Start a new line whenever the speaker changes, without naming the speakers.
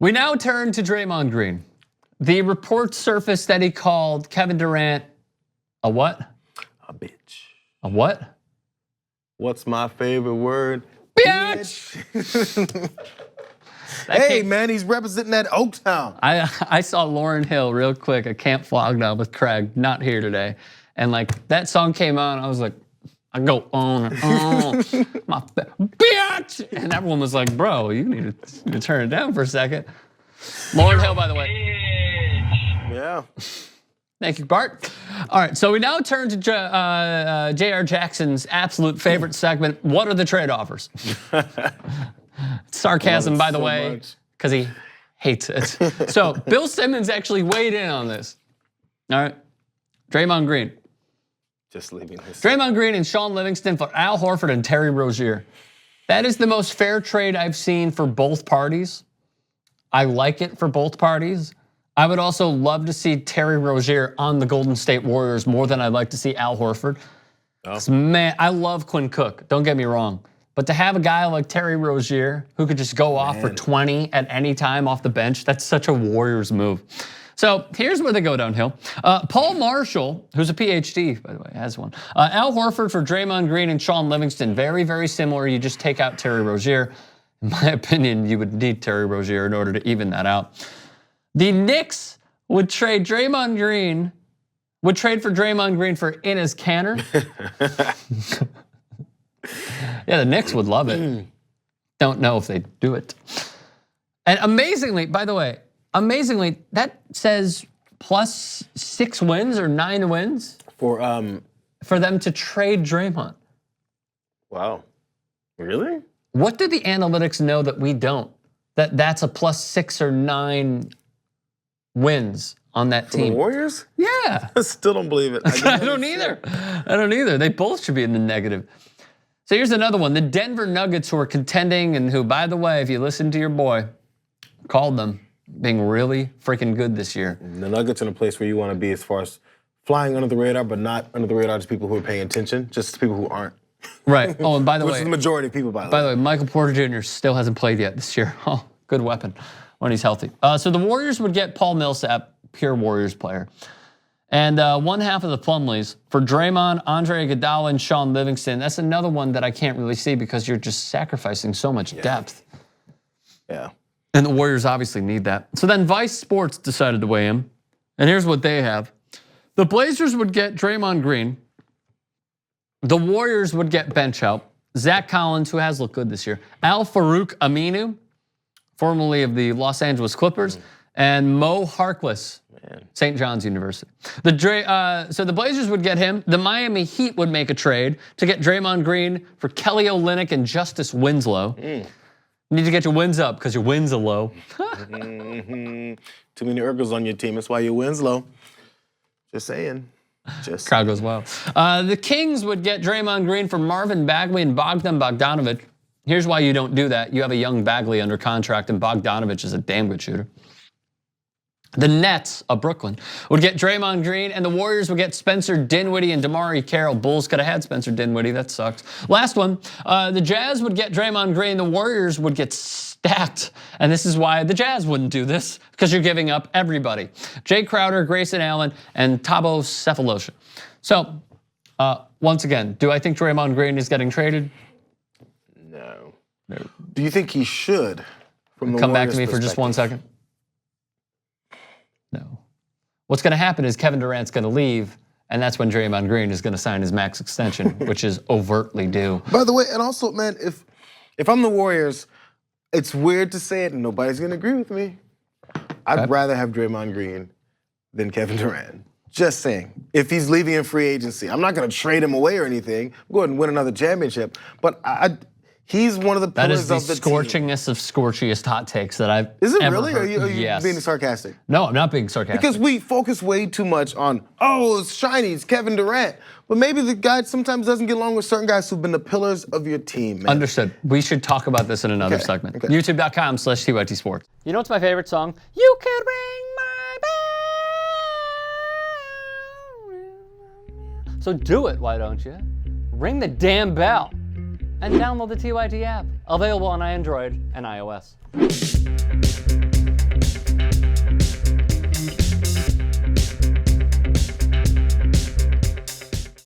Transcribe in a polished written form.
We now turn to Draymond Green. The reports surfaced that he called Kevin Durant a what?
A bitch.
A what?
What's my favorite word?
Bitch!
Hey, man, he's representing that Oaktown.
I saw Lauryn Hill real quick at Camp Flogna with Craig, not here today. And like that song came on, I was like, I go on and on, my bitch! And everyone was like, bro, you need to turn it down for a second. Lauryn Hill, by the way.
Yeah.
Thank you, Bart. All right, so we now turn to Jayar Jackson's absolute favorite segment. What are the trade offers? Sarcasm, by the way, because he hates it. So Bill Simmons actually weighed in on this. All right, Draymond Green.
Just leaving his.
Draymond Green and Sean Livingston for Al Horford and Terry Rozier. That is the most fair trade I've seen for both parties. I like it for both parties. I would also love to see Terry Rozier on the Golden State Warriors more than I'd like to see Al Horford. Oh. Man, I love Quinn Cook, don't get me wrong. But to have a guy like Terry Rozier who could just go off for 20 at any time off the bench, that's such a Warriors move. So here's where they go downhill. Paul Marshall, who's a PhD, by the way, has one. Al Horford for Draymond Green and Sean Livingston, very, very similar. You just take out Terry Rozier. In my opinion, you would need Terry Rozier in order to even that out. The Knicks would trade for Draymond Green for Enes Kanter. Yeah, the Knicks would love it. Don't know if they'd do it. And amazingly, by the way, that says plus 6 wins or 9 wins
for
them to trade Draymond.
Wow, really?
What do the analytics know that we don't? That's a plus 6 or 9 wins on that team.
The Warriors?
Yeah.
I still don't believe it.
I don't either. They both should be in the negative. So here's another one. The Denver Nuggets, who are contending and who, by the way, if you listen to your boy, called them being really freaking good this year.
The Nuggets in a place where you want to be as far as flying under the radar, but not under the radar to people who are paying attention, just to people who aren't.
Right. Oh, and by the way.
Which is the majority of people, by the way.
By the way, Michael Porter Jr. still hasn't played yet this year. Oh, good weapon when he's healthy. So the Warriors would get Paul Millsap, pure Warriors player. And one half of the Plumlees for Draymond, Andre Iguodala, and Sean Livingston. That's another one that I can't really see because you're just sacrificing so much depth.
Yeah.
And the Warriors obviously need that. So then Vice Sports decided to weigh in. And here's what they have. The Blazers would get Draymond Green. The Warriors would get bench help. Zach Collins, who has looked good this year. Al-Farouq Aminu, formerly of the Los Angeles Clippers. And Mo Harkless, St. John's University. So the Blazers would get him. The Miami Heat would make a trade to get Draymond Green for Kelly Olynyk and Justice Winslow. You need to get your wins up because your wins are low.
Too many Urkels on your team. That's why your wins low. Just saying.
Crowd goes wild. The Kings would get Draymond Green for Marvin Bagley and Bogdan Bogdanovic. Here's why you don't do that. You have a young Bagley under contract and Bogdanovic is a damn good shooter. The Nets of Brooklyn would get Draymond Green, and the Warriors would get Spencer Dinwiddie and DeMarre Carroll. Bulls could have had Spencer Dinwiddie, that sucks. Last one, the Jazz would get Draymond Green, the Warriors would get stacked. And this is why the Jazz wouldn't do this, because you're giving up everybody. Jay Crowder, Grayson Allen, and Thabo Sefolosha. So, once again, do I think Draymond Green is getting traded?
No. Do you think he should? From the
Come back
Warriors'
to me for just 1 second. No. What's going to happen is Kevin Durant's going to leave, and that's when Draymond Green is going to sign his max extension, which is overtly due.
By the way, and also, man, if I'm the Warriors, it's weird to say it, and nobody's going to agree with me. I'd rather have Draymond Green than Kevin Durant. Just saying. If he's leaving in free agency, I'm not going to trade him away or anything. Go ahead and win another championship. But he's one of the pillars of the team.
That is the scorchingest of scorchiest hot takes that I've
Is it
ever
really?
heard.
Are you being sarcastic?
No, I'm not being sarcastic.
Because we focus way too much on, it's shiny, it's Kevin Durant. But maybe the guy sometimes doesn't get along with certain guys who've been the pillars of your team, man.
Understood. We should talk about this in another segment.
Okay.
YouTube.com/TYT Sports. You know what's my favorite song? You could ring my bell. So do it, why don't you? Ring the damn bell. And download the TYT app, available on Android and iOS.